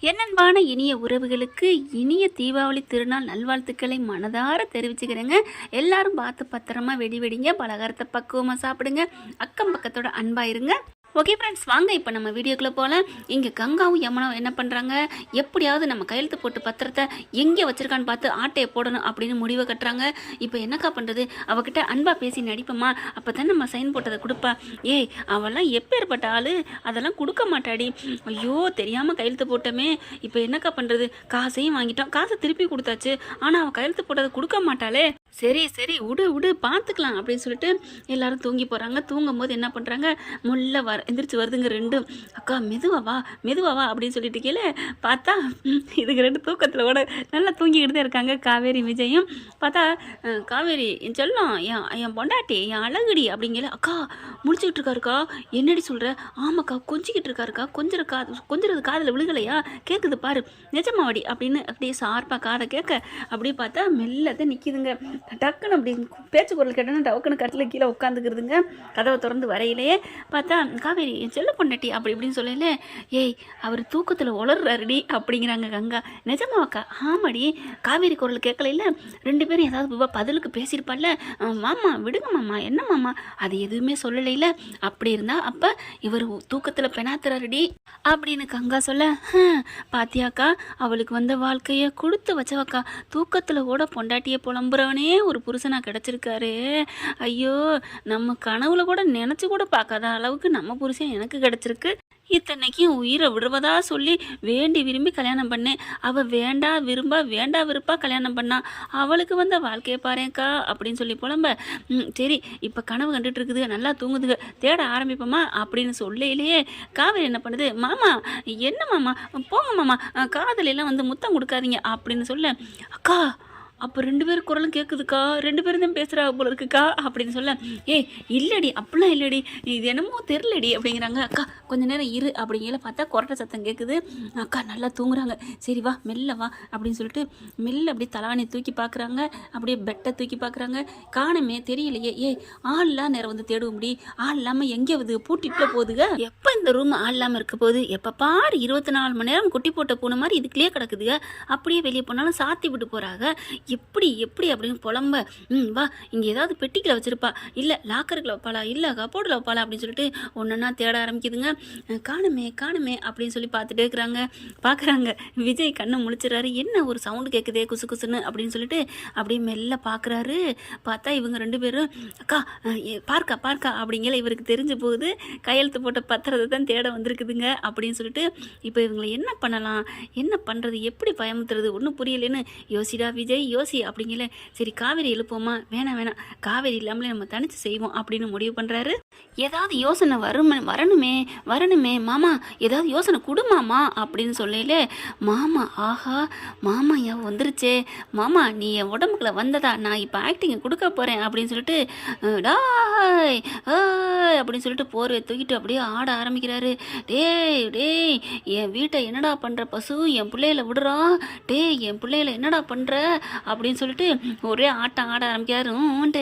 என் அன்பான இனிய உறவுகளுக்கு இனிய தீபாவளி திருநாள் நல்வாழ்த்துக்களை மனதார தெரிவிச்சுக்கிறேங்க. எல்லாரும் பார்த்து பத்திரமா வெடி வெடிங்க, பலகாரத்தை பக்குவமாக சாப்பிடுங்க, அக்கம் பக்கத்தோட அன்பாயிருங்க. ஓகே ஃப்ரெண்ட்ஸ், வாங்க இப்போ நம்ம வீடியோக்குள்ளே போகலாம். இங்கே கங்காவும் யமுனாவும் என்ன பண்ணுறாங்க, எப்படியாவது நம்ம கையெழுத்து போட்டு பத்திரத்தை எங்கே வச்சுருக்கான்னு பார்த்து ஆட்டையை போடணும் அப்படின்னு முடிவை கட்டுறாங்க. இப்போ என்னக்கா பண்ணுறது, அவகிட்ட அன்பா பேசி நடிப்போமா, அப்போ தான் நம்ம சைன் போட்டதை கொடுப்பா. ஏய், அவெல்லாம் எப்பேற்பட்ட ஆள், அதெல்லாம் கொடுக்க மாட்டாடி. ஐயோ, தெரியாமல் கையெழுத்து போட்டோமே, இப்போ என்னக்கா பண்ணுறது, காசையும் வாங்கிட்டோம், காசை திருப்பி கொடுத்தாச்சு, ஆனால் அவள் கையெழுத்து போட்டதை கொடுக்க மாட்டாளே. சரி சரி விடு விடு பார்த்துக்கலாம் அப்படின்னு சொல்லிட்டு எல்லாரும் தூங்கி போகிறாங்க. தூங்கும் போது என்ன பண்ணுறாங்க, முல்லை எந்திரிச்சு வருதுங்க ரெண்டும். அக்கா மெதுவாவா மெதுவாவா அப்படின்னு சொல்லிட்டு கீழே பார்த்தா இதுக்கு ரெண்டு தூக்கத்தில் கூட நல்லா தூங்கிக்கிட்டு தான் இருக்காங்க, காவேரி விஜயும். பார்த்தா காவேரி என் செல்லம், என் பொண்டாட்டி, என் அழகுடி அப்படிங்கல. அக்கா முடிச்சுக்கிட்டு இருக்காருக்கா, என்னடி சொல்கிற? ஆமாக்கா கொஞ்சிக்கிட்டு இருக்காருக்கா, கொஞ்சிறது காதில் விழுகலையா, கேட்குது பாரு, நிஜமாவடி அப்படின்னு அப்படியே சார்பாக காதை கேட்க அப்படியே பார்த்தா மெல்லதான் நிற்கிதுங்க. டக்குன்னு அப்படி பேச்சு குரல் கேட்டோன்னா டக்குன்னு கட்டில் கீழே உட்காந்துக்கிறதுங்க. கதவை திறந்து வரையிலேயே பார்த்தா காவேரி என் செல்ல பொண்டாட்டி அப்படி இப்படின்னு சொல்லல. ஏய், அவர் தூக்கத்தில் உளர்றாருடி அப்படிங்கிறாங்க கங்கா. நிஜமாவாக்கா? ஆமாடி, காவேரி குரல் கேட்கல, இல்லை ரெண்டு பேரும் ஏதாவது பதிலுக்கு பேசியிருப்பாள்ல. மாமா விடுங்க மாமா, என்ன மாமா, அது எதுவுமே சொல்லலை இல்லை. அப்படி இருந்தா அப்போ இவர் தூக்கத்தில் பெணாத்துறாருடி அப்படின்னு கங்கா சொல்ல. பாத்தியாக்கா, அவளுக்கு வந்த வாழ்க்கையை கொடுத்து வச்சவக்கா, தூக்கத்தில் கூட பொண்டாட்டியை புலம்புறவனே ஒரு புருஷனாக கிடச்சிருக்காரு. ஐயோ, நம்ம கனவுல கூட நினச்சி கூட பார்க்காத அளவுக்கு நம்ம புருஷன் எனக்கு கிடச்சிருக்கு. இத்தனைக்கும் உயிரை விடுவதா சொல்லி வேண்டி விரும்பி கல்யாணம் பண்ணேன். அவள் வேண்டா விருப்பா கல்யாணம் பண்ணா. அவளுக்கு வந்த வாழ்க்கையை பாருக்கா அப்படின்னு சொல்லி புலம்ப. சரி, இப்போ கனவு கண்டுட்டு இருக்குது, நல்லா தூங்குதுங்க, தேட ஆரம்பிப்போமா அப்படின்னு சொல்லையிலேயே காவேரி என்ன பண்ணுது, மாமா என்ன மாமா போங்க மாமா, காதலெல்லாம் வந்து முத்தம் கொடுக்காதீங்க அப்படின்னு சொல்ல. அக்கா அப்போ ரெண்டு பேரும் குரலும் கேட்குதுக்கா, ரெண்டு பேரும் தான் பேசுகிறா போல இருக்குக்கா அப்படின்னு சொல்ல. ஏய் இல்லடி, அப்படிலாம் இல்லடி, இது என்னமோ தெரிலடி அப்படிங்கிறாங்க. அக்கா கொஞ்ச நேரம் இரு அப்படிங்கிற பார்த்தா கொரட்டை சத்தம் கேட்குது. அக்கா நல்லா தூங்குறாங்க, சரி வா மெல்ல வா அப்படின்னு சொல்லிட்டு மெல்ல அப்படியே தலவாணி தூக்கி பார்க்குறாங்க, அப்படியே பெட்டை தூக்கி பார்க்குறாங்க. காணுமே தெரியலையே. ஏய், ஆள் இல்லாம நேரம் வந்து தேடுவோம் முடி, ஆள் இல்லாமல் எங்கே வந்து பூட்டிட்டுல போகுதுங்க. எப்போ இந்த ரூம் ஆள் இல்லாமல் இருக்க போகுது, எப்போ பாரு 24 மணி நேரம் குட்டி போட்ட போன மாதிரி இதுக்குள்ளேயே கிடக்குதுங்க. அப்படியே வெளியே போனாலும் சாத்தி விட்டு போகிறாங்க. எப்படி அப்படின்னு புலம்ப. வா, இங்கே ஏதாவது பெட்டிக்கில் வச்சுருப்பா, இல்லை லாக்கருக்குள்ள வைப்பாளா, இல்லை கப்போர்டில் வைப்பாளா அப்படின்னு சொல்லிட்டு ஒன்றா தேட ஆரம்பிக்குதுங்க. காணுமே அப்படின்னு சொல்லி பார்த்துட்டே இருக்கிறாங்க. பார்க்குறாங்க, விஜய் கண்ணை முழிச்சிடறாரு. என்ன ஒரு சவுண்டு கேட்குதே குசு குசுன்னு அப்படின்னு சொல்லிட்டு அப்படியே மெல்ல பார்க்குறாரு. பார்த்தா இவங்க ரெண்டு பேரும் அக்கா பார்க்கா அப்படிங்கிற இவருக்கு தெரிஞ்சு போகுது. கையெழுத்து போட்ட பத்திரத்தை தான் தேட வந்திருக்குதுங்க அப்படின்னு சொல்லிட்டு இப்போ இவங்களை என்ன பண்ணலாம், என்ன பண்ணுறது, எப்படி பயமுத்துறது ஒன்றும் புரியலேன்னு யோசிடா விஜய் யோசி அப்படிங்கல. சரி காவேரி எழுப்போமா, வேணாம் காவேரி இல்லாமலே நம்ம தனிச்சு செய்வோம் அப்படின்னு முடிவு பண்ணுறாரு. ஏதாவது யோசனை வரணுமே மாமா, ஏதாவது யோசனை கொடுமாமா அப்படின்னு சொல்லல. மாமா ஆஹா, மாமா என் வந்துருச்சே, மாமா நீ என் உடம்புக்குள்ள வந்ததா, நான் இப்போ ஆக்டிங்கை கொடுக்க போகிறேன் அப்படின்னு சொல்லிட்டு டாய் அப்படின்னு சொல்லிட்டு போர்வை தூக்கிட்டு அப்படியே ஆட ஆரம்பிக்கிறாரு. டேய் என் வீட்டை என்னடா பண்ணுற பசு, என் பிள்ளைகளை விடுறா, என் பிள்ளைகளை என்னடா பண்ணுற அப்படின்னு சொல்லிட்டு ஒரே ஆட்டம் ஆட ஆரம்பிக்காருன்ட்டு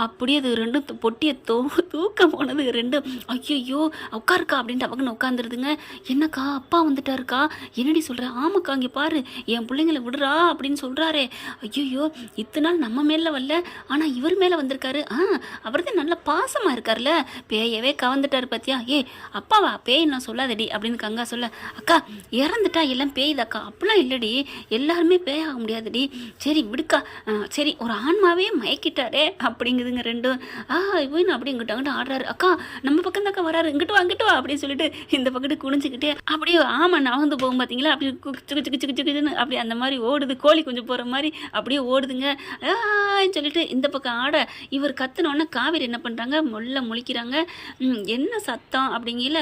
அப்படியே அது ரெண்டும் பொட்டியை தூக்க போனது ரெண்டும். ஐயோ உட்காருக்கா அப்படின்ட்டு அவங்கன்னு உட்காந்துருதுங்க. என்னக்கா அப்பா வந்துட்டாருக்கா, என்னடி சொல்கிற? ஆமாக்கா இங்கே பாரு, என் பிள்ளைங்களை விடுறா அப்படின்னு சொல்கிறாரே. ஐயோ இத்தனை நாள் நம்ம மேலே வரல, ஆனால் இவர் மேலே வந்திருக்காரு. அவர் தான் நல்ல பாசமாக இருக்கார்ல, பேயவே கவர்ந்துட்டார் பார்த்தியா. அப்பாவா பேய் நான் சொல்லாதடி அப்படின்னு கங்கா சொல்ல. அக்கா இறந்துட்டா எல்லாம் பேய்தாக்கா, அப்படிலாம் இல்லடி, எல்லாருமே பேய் ஆக முடியாதுடி, சரி விடுக்கா, சரி ஒரு ஆன்மாவே மயக்கிட்டாரே அப்படிங்குதுங்க ரெண்டும். இவன் அப்படி இங்கிட்ட ஆடுறாரு. அக்கா நம்ம பக்கம் தாக்கா வராரு, இங்கிட்டு வா அப்படின்னு சொல்லிட்டு இந்த பக்கத்து குனிஞ்சுக்கிட்டே அப்படியே ஆமாம் நகர்ந்து போகும் பார்த்தீங்களா, அப்படி சுக்குன்னு அப்படி அந்த மாதிரி ஓடுது, கோழி கொஞ்சம் போகிற மாதிரி அப்படியே ஓடுதுங்க. சொல்லிட்டு இந்த பக்கம் ஆட இவர் கத்துனோடனே காவேரி என்ன பண்ணுறாங்க, முழிக்கிறாங்க. என்ன சத்தம் அப்படிங்கல.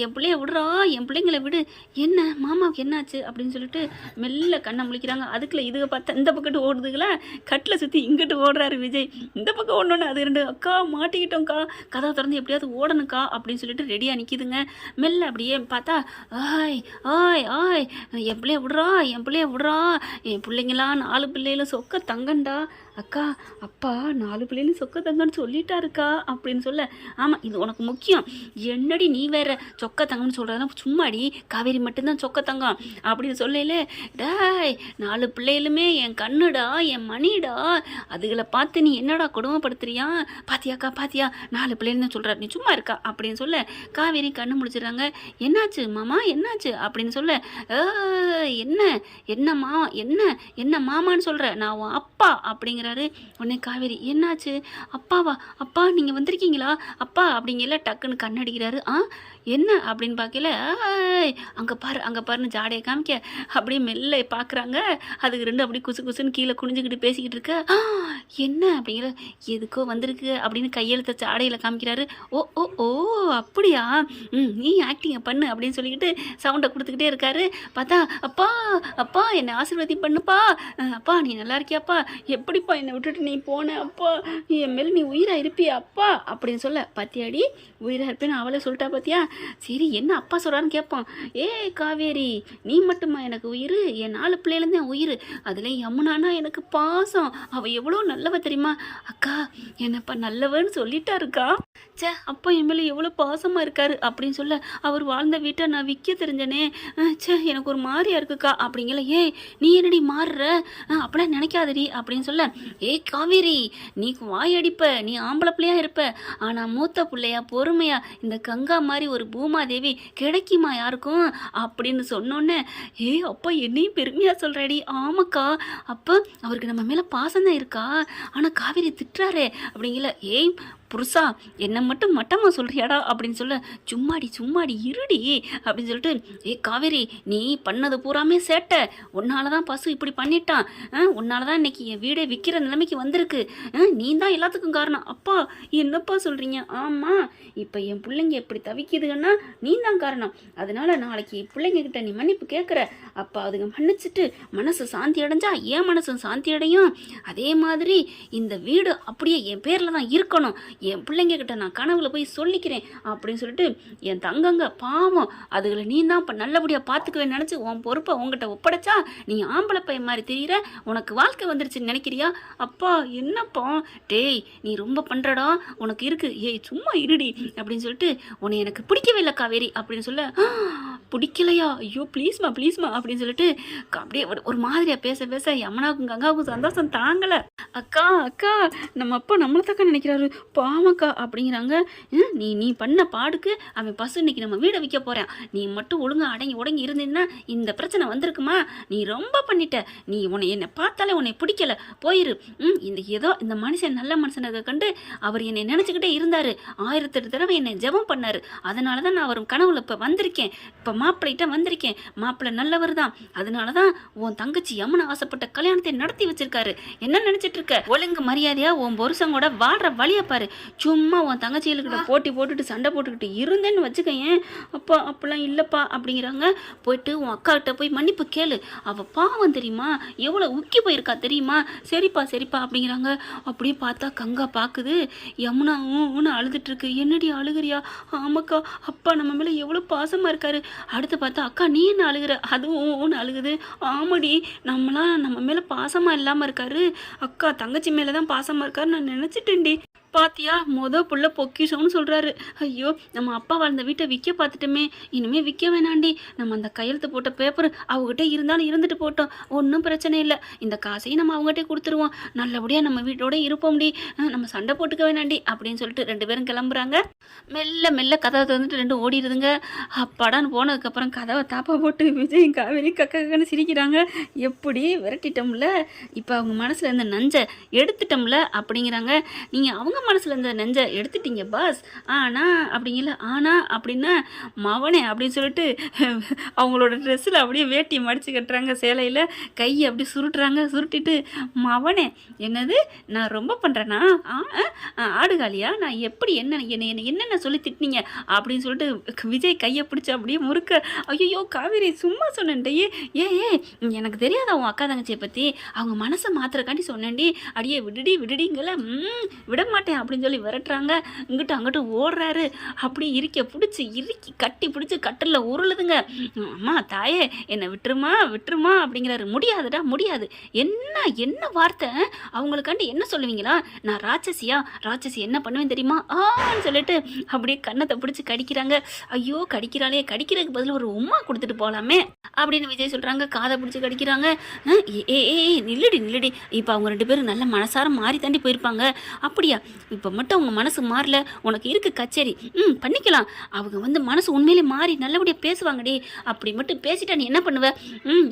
என் பிள்ளைய விடுறா, என் பிள்ளைங்களை விடு, என்ன மாமாவுக்கு என்னாச்சு அப்படின்னு சொல்லிட்டு மெல்ல கண்ணை முழிக்கிறாங்க. அதுக்குள்ள இதுக பார்த்தா இந்த பக்கத்து ஓடுதுங்களா, கட்டில் சுற்றி இங்கிட்டு ஓடுறாரு விஜய். இந்த பக்கம் ஓடணுன்னு அது ரெண்டு அக்கா மாட்டிக்கிட்டோம்க்கா, கதவை திறந்து எப்படியாவது ஓடணுக்கா அப்படின்னு சொல்லிட்டு ரெடியாக நிற்கிதுங்க. மெல்ல அப்படியே பார்த்தா என் பிள்ளைய விடுறா, என் பிள்ளைங்களாம் 4 பிள்ளைகளும் சொக்க தங்கண்டா அக்கா அப்பா 4 பிள்ளைகளும் சொக்க தங்கன்னு சொல்லிட்டாருக்கா அப்படின்னு சொல்ல, ஆமாம் இது உனக்கு முக்கியம். என்னடி நீ வேற சொக்க தங்கம்னு சொல்கிறதெல்லாம் சும்மாடி, காவேரி மட்டும்தான் சொக்க தங்கம் அப்படின்னு சொல்லல. டாய் 4 பிள்ளைகளுமே என் கண்ணுடா, என் மணிடா, அதுகளை பார்த்து நீ என்னடா கொடுமைப்படுத்துறியா? பாத்தியாக்கா பாத்தியா, 4 பிள்ளைன்னு தான் சொல்கிறார், நீ சும்மா இருக்கா அப்படின்னு சொல்ல, காவேரி கண்ணு முடிச்சிடுறாங்க. என்னாச்சு மாமா என்னாச்சு அப்படின்னு சொல்ல, என்ன என்னம்மா என்ன என்ன மாமான்னு சொல்கிற, நான் உன் அப்பா அப்படிங்கிறாரு. உடனே காவேரி என்னாச்சு அப்பாவா, அப்பா நீங்கள் வந்திருக்கீங்களா அப்பா அப்படிங்கல டக்குன்னு கண்ணடிக்கிறாரு. என்ன அப்படின்னு பார்க்கல, அங்கே பாரு அங்கே பாருன்னு ஜாடையை காமிக்க அப்படியே மெல்ல பார்க்குறாங்க. அதுக்கு 2 அப்படி குசு குசுன்னு கீழே குனிஞ்சுக்கிட்டு பேசிக்கிட்டு இருக்க. என்ன அப்படிங்கிற, எதுக்கோ வந்திருக்கு அப்படின்னு கையெழுத்த ஜாடையில் காமிக்கிறாரு. ஓ ஓ ஓ அப்படியா, நீ ஆக்டிங்கை பண்ணு அப்படின்னு சொல்லிக்கிட்டு சவுண்டை கொடுத்துக்கிட்டே இருக்காரு. பார்த்தா அப்பா அப்பா என்னை ஆசீர்வாதம் பண்ணுப்பா, அப்பா நீ நல்லா இருக்கியாப்பா, எப்படிப்பா என்னை விட்டுட்டு நீ போன, அப்பா என் மேலே நீ உயிராக இருப்பியா அப்பா அப்படின்னு சொல்ல, பாத்தியாடி உயிராக இருப்பேன்னு அவளை சொல்லிட்டா பாத்தியா. சரி என்ன அப்பா சொல்கிறான்னு கேட்போம். காவேரி நீ மட்டுமா எனக்கு உயிர், என் 4 பிள்ளைலேருந்து என் உயிர், அதில் யமுனானா எனக்கு பாசம், அவள் எவ்வளோ நல்லவ தெரியுமா. அக்கா என்னப்பா நல்லவன்னு சொல்லிட்டாருக்கா, சே அப்பா என் மேலே எவ்வளோ பாசமாக இருக்காரு அப்படின்னு சொல்ல, அவர் வாழ்ந்த வீட்டை நான் விற்க தெரிஞ்சனே, சே எனக்கு ஒரு மாதிரியா இருக்குக்கா அப்படிங்கல. நீ என்னடி மாறுற, அப்படிலாம் நினைக்காதடி அப்படின்னு சொல்ல, காவேரி நீ வாயடிப்ப, நீ ஆம்பளை பிள்ளையா இருப்ப, ஆனால் மூத்த பிள்ளையா பொறுமையா இந்த கங்கா மாதிரி ஒரு பூமாதேவி கிடைக்குமா யாருக்கும் அப்படின்னு சொன்னோன்னே, அப்பா என்னையும் பெருமையாக சொல்கிறாடி. ஆமாக்கா அப்போ அவருக்கு நம்ம மேலே பாசம் தான் இருக்கா, ஆனால் காவேரி திட்டுறாரே அப்படிங்கல. புருஷா என்னை மட்டும் மட்டமாக சொல்கிறியாடா அப்படின்னு சொல்ல, சும்மாடி இருடி அப்படின்னு சொல்லிட்டு, காவேரி நீ பண்ணது பூராமே சேட்டை, உன்னால தான் பசு இப்படி பண்ணிட்டான், உன்னால தான் இன்னைக்கு என் வீடே விற்கிற நிலைமைக்கு வந்திருக்கு, நீ தான் எல்லாத்துக்கும் காரணம். அப்பா என்னப்பா சொல்கிறீங்க, ஆமாம் இப்போ என் பிள்ளைங்க எப்படி தவிக்குதுன்னா நீ தான் காரணம், அதனால நாளைக்கு பிள்ளைங்க கிட்ட நீ மன்னிப்பு கேட்குற, அப்போ அதுங்க மன்னிச்சுட்டு மனசு சாந்தி அடைஞ்சா என் மனசும் சாந்தி அடையும், அதே மாதிரி இந்த வீடு அப்படியே என் பேரில் தான் இருக்கணும், என் பிள்ளைங்க கிட்ட நான் கனவுல போய் சொல்லிக்கிறேன் அப்படின்னு சொல்லிட்டு, என் தங்கங்க பாவம் அதுகளை நீ தான் இப்போ நல்லபடியாக பார்த்துக்குவேன்னு நினச்சி உன் பொறுப்பை உங்ககிட்ட ஒப்படைச்சா நீ ஆம்பளை பையன் மாதிரி தெரியுற, உனக்கு வாழ்க்கை வந்துருச்சுன்னு நினைக்கிறியா. அப்பா என்னப்பா டேய் நீ ரொம்ப பண்ணுறடா, உனக்கு இருக்கு, சும்மா இருடி அப்படின்னு சொல்லிட்டு, உன்னை எனக்கு பிடிக்கவே இல்லை காவேரி அப்படின்னு சொல்ல, பிடிக்கலையா, ஐயோ ப்ளீஸ்மா அப்படின்னு சொல்லிட்டு அப்படியே ஒரு மாதிரியாக பேச யமுனாவுக்கும் கங்காவுக்கும் சந்தோஷம் தாங்கலை. அக்கா நம்ம அப்பா நம்மளை தக்க நினைக்கிறாரு பாவக்கா அப்படிங்கிறாங்க. நீ பண்ண பாடுக்கு அவன் பசு இன்னைக்கு நம்ம வீடை விற்க போகிறான், நீ மட்டும் ஒழுங்கா அடங்கி உடங்கி இருந்தீங்கன்னா இந்த பிரச்சனை வந்திருக்குமா, நீ ரொம்ப பண்ணிட்ட, நீ என்னை பார்த்தாலே உன்னை பிடிக்கல போயிரு. ஏதோ இந்த மனுஷன் நல்ல மனுஷனை கண்டு அவர் என்னை நினச்சிக்கிட்டே இருந்தார், 1008 தடவை என்னை ஜெபம் பண்ணார், அதனால தான் நான் அவர் கனவுல இப்போ வந்திருக்கேன், இப்போ மாப்பிள்ளைகிட்ட வந்திருக்கேன், மாப்பிள்ளை நல்லவர் தான், அதனால தான் உன் தங்கச்சி யமுனா ஆசைப்பட்ட கல்யாணத்தை நடத்தி வச்சிருக்காரு, என்ன நினச்சிட்டு இருக்க, ஒழுங்கு மரியாதையா உன் புருஷங்கூட வாழ்கிற வழியை பாரு, சும்மா உன் தங்கச்சிகளுக்கிட்ட போட்டி போட்டுட்டு சண்டை போட்டுக்கிட்டு இருந்தேன்னு வச்சுக்கேன். அப்பா அப்படிலாம் இல்லைப்பா அப்படிங்கிறாங்க. போயிட்டு உன் அக்காக்கிட்ட போய் மன்னிப்பு கேளு, அவள் பாவம் தெரியுமா, எவ்வளோ உக்கி போயிருக்கா தெரியுமா. சரிப்பா அப்படிங்கிறாங்க. அப்படியே பார்த்தா கங்கா பார்க்குது, யமுனா ஊன்னு அழுதுட்டு இருக்கு. என்னடி அழுகிறியா, ஆமாக்கா அப்பா நம்ம மேலே எவ்வளோ பாசமாக இருக்காரு. அடுத்து பார்த்தா அக்கா நீ என்ன அழுகிற, அதுவும் ஊன்னு அழுகுது. ஆமாடி நம்ம மேலே பாசமாக இல்லாமல் இருக்காரு, அக்கா தங்கச்சி மேலே தான் பாசமாக இருக்காரு நான் நினச்சிட்டேன்டி. பாத்தியா புள்ள பொக்கிஷம்னு சொல்கிறாரு. ஐயோ நம்ம அப்பா வாழ்ந்த வீட்டை விற்க பார்த்துட்டோமே, இனிமேல் விற்க வேணாண்டி, நம்ம அந்த கையெழுத்து போட்ட பேப்பர் அவங்ககிட்ட இருந்தாலும் இருந்துட்டு போட்டோம், ஒன்றும் பிரச்சனை இல்லை, இந்த காசையும் நம்ம அவங்ககிட்டே கொடுத்துருவோம், நல்லபடியாக நம்ம வீட்டோட இருப்போம்டி, நம்ம சண்டை போட்டுக்க வேணாண்டி அப்படின்னு சொல்லிட்டு 2 பேரும் கிளம்புறாங்க. மெல்ல கதவை திறந்துட்டு 2 ஓடிடுதுங்க. அப்பாடான்னு போனதுக்கப்புறம் கதவை தாப்பா போட்டு விஜய் காவேரி கக்கன்னு சிரிக்கிறாங்க. எப்படி விரட்டிட்டோம்ல, இப்போ அவங்க மனசில் இருந்த நஞ்சை எடுத்துட்டோம்ல அப்படிங்கிறாங்க. நீங்கள் அவங்க மனசில் இருந்த நெஞ்சை எடுத்துட்டீங்க பாஸ், அப்படின்னா மவனே அப்படின்னு சொல்லிட்டு அவங்களோட ட்ரெஸ்ஸில் அப்படியே வேட்டி மடித்து கட்டுறாங்க, சேலையில் கையை அப்படி சுருட்டிட்டு, மவனே என்னது நான் ரொம்ப பண்ணுறேன்னா, ஆடுகாலியா நான் எப்படி என்னென்ன சொல்லி திட்டினீங்க அப்படின்னு சொல்லிட்டு விஜய் கையை பிடிச்சி அப்படியே முறுக்க. ஐயோ காவேரி சும்மா சொன்னேன்டே, எனக்கு தெரியாத அவங்க அக்கா தங்கச்சியை பற்றி, அவங்க மனசை மாத்திரக்காண்டி சொன்னேன்டி, அடியே விடுடிங்கல, விட மாட்டேன் மாட்டேன் அப்படின்னு சொல்லி விரட்டுறாங்க. இங்கிட்டு அங்கிட்டு ஓடுறாரு. அப்படி இறுக்கி கட்டி பிடிச்சி கட்டில் உருளுதுங்க. அம்மா தாயே என்னை விட்டுருமா விட்டுருமா அப்படிங்கிறாரு. முடியாதுடா முடியாது. என்ன வார்த்தை, அவங்களுக்காண்டி என்ன சொல்லுவீங்களா? நான் ராட்சசி என்ன பண்ணுவேன் தெரியுமா ஆன்னு சொல்லிட்டு அப்படியே கண்ணத்தை பிடிச்சி கடிக்கிறாங்க. ஐயோ கடிக்கிறாளே, கடிக்கிறதுக்கு பதில் ஒரு உம்மா கொடுத்துட்டு போகலாமே அப்படின்னு விஜய் சொல்கிறாங்க. காதை பிடிச்சி கடிக்கிறாங்க. நில்லுடி இப்போ அவங்க 2 பேரும் நல்ல மனசார மாறி தாண்டி போயிருப்பாங்க. அப்படியா? இப்போ மட்டும் அவங்க மனசு மாறல, உனக்கு இருக்கு கச்சேரி, பண்ணிக்கலாம். அவங்க மனசு உண்மையிலே மாறி நல்லபடியாக பேசுவாங்கடி. அப்படி மட்டும் பேசிட்டா நீ என்ன பண்ணுவ?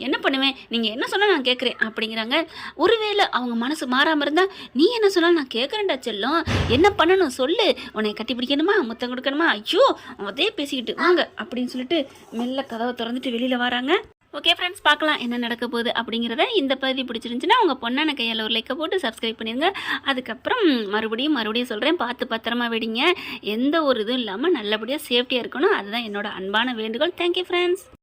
என்ன பண்ணுவேன், நீங்கள் என்ன சொன்னால் நான் கேட்குறேன் அப்படிங்கிறாங்க. ஒருவேளை அவங்க மனசு மாறாமல் இருந்தால் நீ என்ன சொன்னால் நான் கேட்குறேன்டா செல்லம், என்ன பண்ணணும் சொல்லு, உன்னை கட்டி பிடிக்கணுமா முத்தம் கொடுக்கணுமா? ஐயோ அதே பேசிக்கிட்டு வாங்க அப்படின்னு சொல்லிட்டு மெல்ல கதவை திறந்துட்டு வெளியில் வராங்க. ஓகே ஃப்ரெண்ட்ஸ், பார்க்கலாம் என்ன நடக்க போகுது அப்படிங்கிறத. இந்த பகுதி பிடிச்சிருந்துச்சுன்னா உங்கள் பொண்ணான கையால் ஒரு லைக்கை போட்டு சப்ஸ்கிரைப் பண்ணிடுங்க. அதுக்கப்புறம் மறுபடியும் சொல்கிறேன், பார்த்து பத்திரமா வெடிங்க. எந்த ஒரு இதுவும் இல்லாமல் நல்லபடியாக சேஃப்டியாக இருக்கணும். அதுதான் என்னோட அன்பான வேண்டுகோள். Thank you friends.